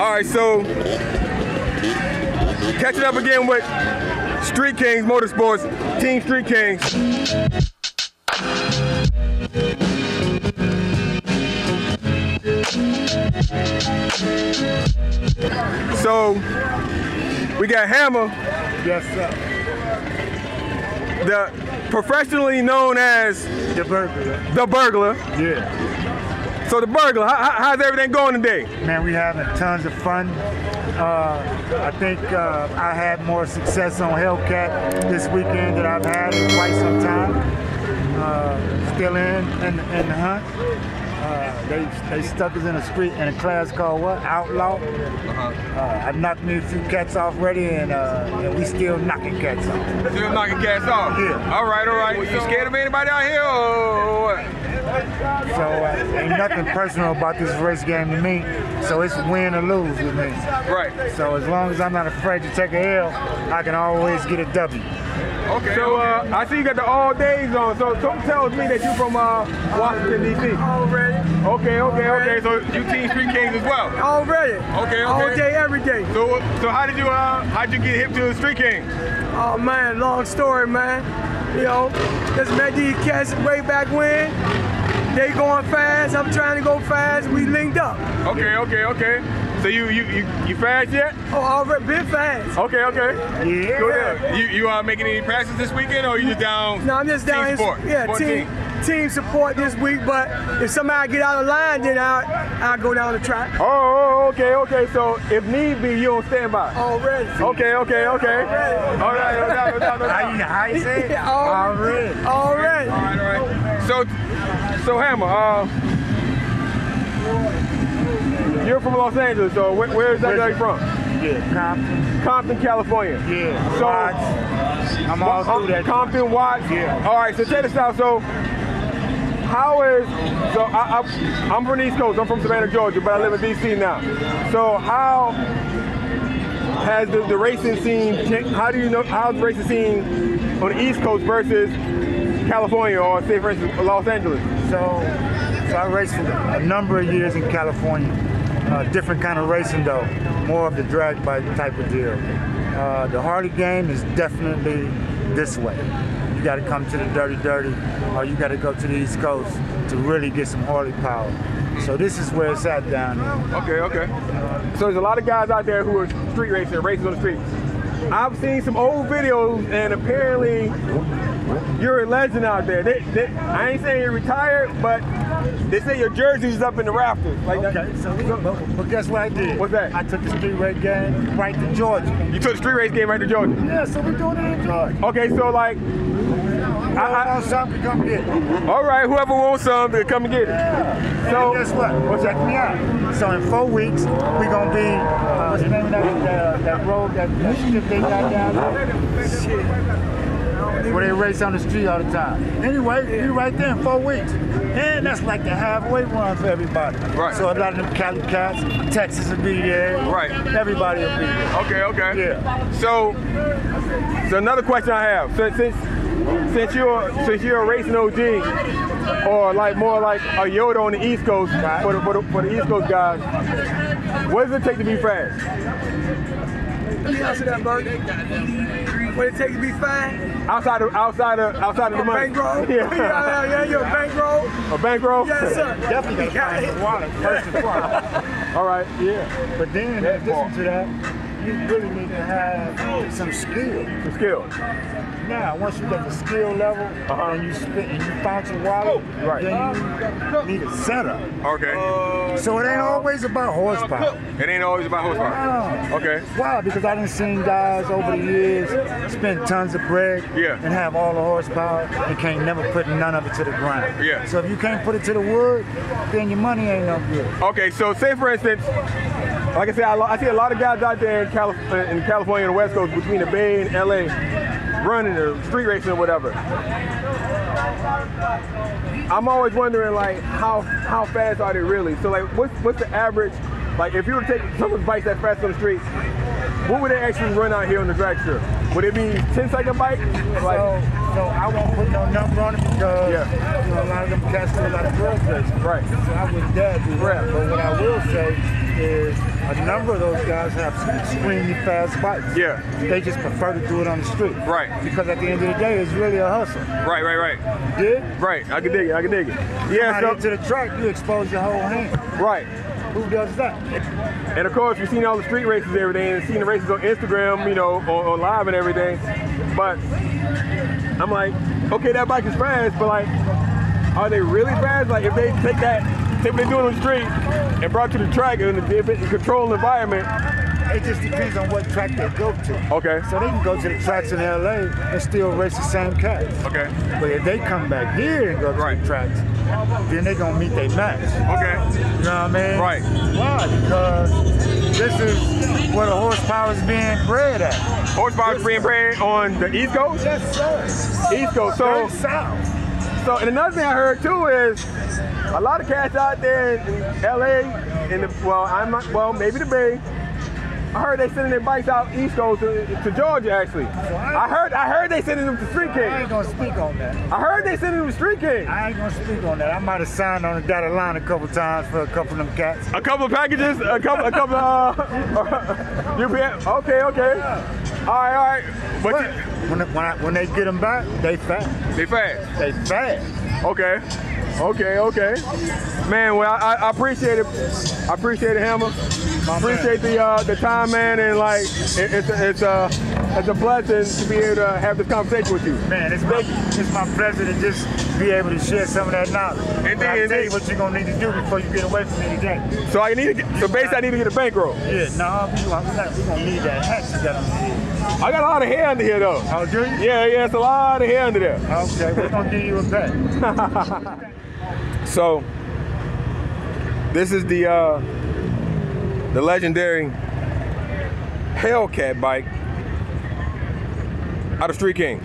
All right, so catching up again with Street Kings Motorsports, Team Street Kings. So we got Hammer. Yes, sir. The professionally known as The Burglar. The Burglar. Yeah. So the Burglar, how's everything going today? Man, we having tons of fun. I think I had more success on Hellcat this weekend than I've had in quite some time. Still in the hunt. They stuck us in a street in a class called what? Outlaw. I knocked me a few cats off already, and we still knocking cats off. Still knocking cats off? Yeah. All right, all right. You scared of anybody out here or what? So ain't nothing personal about this race game to me. So it's win or lose with me. Right. So as long as I'm not afraid to take a L, I can always get a W. Okay. So I see you got the all days on. So something tells me that you're from Washington D.C. Already. Okay. So you Team Street Kings as well. Already. Okay. All day, every day. So how'd you get hip to the Street Kings? Oh man, long story, man. You know, just met these cats way back when. They going fast. I'm trying to go fast. We linked up. Okay. So you fast yet? Oh, already been fast. Okay. Yeah. Go there. You making any practice this weekend, or you just down? No, I'm just down. Team sport. Team support this week. But if somebody get out of line, then I'll go down the track. Oh, okay. So if need be, you on standby. Already. Okay. All right. How you say it? Already. All right. So Hammer, you're from Los Angeles, so where exactly are you from? Yeah, Compton, California. Yeah. So I'm all through that. Compton, Watts. Yeah. All right. So check this out. So I'm from the East Coast. I'm from Savannah, Georgia, but I live in D.C. now. So how has the racing scene? How do you know how's the racing scene on the East Coast versus California, or say for instance Los Angeles? So I raced for a number of years in California. Different kind of racing though, more of the drag bike type of deal. The Harley game is definitely this way. You got to come to the dirty, or you got to go to the East Coast to really get some Harley power. So this is where it's at down there. Okay. So there's a lot of guys out there who are street racing on the streets. I've seen some old videos, and apparently you're a legend out there. I ain't saying you're retired, but they say your jersey's up in the rafters. Like okay, that. But guess what I did? What's that? I took the street race game right to Georgia. You took the street race game right to Georgia? Yeah, so we're doing it in Georgia. Okay, so like, I want something to come get it. All right, whoever wants something, come and get it. Yeah. So guess what? Well, check me out. So in 4 weeks, we're gonna be what's the name of that road that strip they got down there? Shit. Where they race on the street all the time. Anyway, we right there in 4 weeks. And that's like the halfway run for everybody. Right. So a lot of them Cali cats, Texas will be there. Right. Everybody will be there. Okay. Yeah. So another question I have. Since you're a racing OG, or like more like a Yoda on the East Coast, right, for the East Coast guys, what does it take to be fast? Let me answer that, Bert. What it take to be fast? Outside of the money. Bankroll? Yeah, you're a bankroll. A bankroll? Yes, sir. Definitely got to wallet first and foremost. All right. Yeah. But then, in addition to that, you really need to have some skill. Now, once you get the skill level and you found your wallet, right, then you need a setup. Okay. So it ain't always about horsepower. It ain't always about horsepower. No. Okay. Why? Because I done seen guys over the years spend tons of bread and have all the horsepower and can't never put none of it to the ground. Yeah. So if you can't put it to the wood, then your money ain't no good. Okay, so say for instance, like I said, I see a lot of guys out there in California and the West Coast, between the Bay and LA, running or street racing or whatever. I'm always wondering, like, how fast are they really? So like, what's the average? Like, if you were to take someone's bikes that fast on the street, what would they actually run out here on the drag strip? Would it be 10-second bike? Like, so I won't put no number on it because you know, a lot of them cats do a lot of drug racing. Right. So I wouldn't dare do that. But what I will say is a number of those guys have some extremely fast bikes. Yeah. They just prefer to do it on the street. Right. Because at the end of the day, it's really a hustle. Right. You dig? Right. I can dig it. Yeah. So to the track, you expose your whole hand. Right. Who does that? And of course, you've seen all the street races and everything, and seen the races on Instagram, you know, on live and everything. But I'm like, okay, that bike is fast, but like, are they really fast? Like, if they take what they're doing on the street and brought to the track and control the environment. It just depends on what track they go to. Okay. So they can go to the tracks in LA and still race the same cars. Okay. But if they come back here and go to the tracks, then they're gonna meet their match. Okay. You know what I mean? Right. Why? Because this is where the horsepower is being bred at. Horsepower is being bred on the East Coast? Yes, sir. East Coast. So south. So, and another thing I heard too is a lot of cats out there in LA, maybe the Bay. I heard they sending their bikes out East Coast to Georgia, actually. I heard they sending them to Street King. I ain't gonna speak on that. I heard they sending them to Street King. I ain't gonna speak on that. I might have signed on the dotted line a couple times for a couple of them cats. A couple of packages, a couple UPS. Okay. All right. But when they get them back, they fast. They fast. Okay. Man, well, I appreciate it. I appreciate it, Hammer. Appreciate the time, man, and like it's a blessing to be able to have this conversation with you. Man, it's my pleasure to just be able to share some of that knowledge. And I'll tell you what you're gonna need to do before you get away from me today. So I basically I need to get a bankroll. Yeah, no, we're gonna need that hat you got on your head. I got a lot of hair under here though. Oh, do you? Yeah, it's a lot of hair under there. Okay, we're gonna give you a bet. So this is the legendary Hellcat bike out of Street King.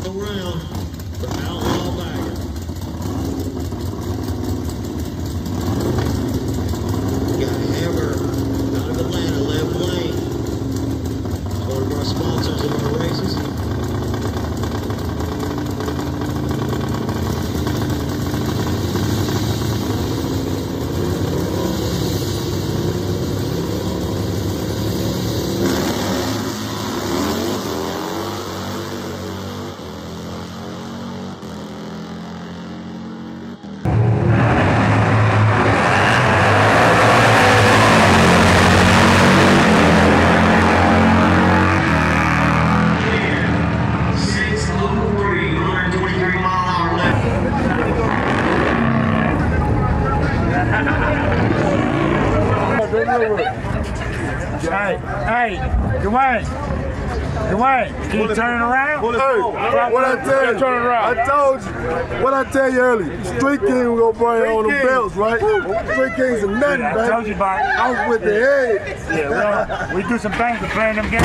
Around for Outlaw Bagger. Got Hammer out of Atlanta, left lane. One of our sponsors of our races. Hey, Dwayne, can you turn it around? Hey, what I tell you? Turn it around. I told you. What I tell you earlier? Street King will bring on the belts, right? Street Kings are nothing, I baby. told you about it. Out with the head. Yeah, we do some things to playing them games.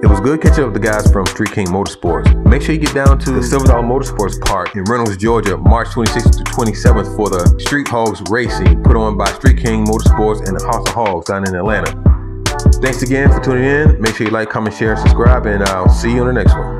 It was good catching up with the guys from Street King Motorsports. Make sure you get down to the $7 Motorsports Park in Reynolds, Georgia, March 26th to 27th for the Street Hoggs racing put on by Street King Motorsports and the House of Hoggs down in Atlanta. Thanks again for tuning in. Make sure you like, comment, share, and subscribe, and I'll see you on the next one.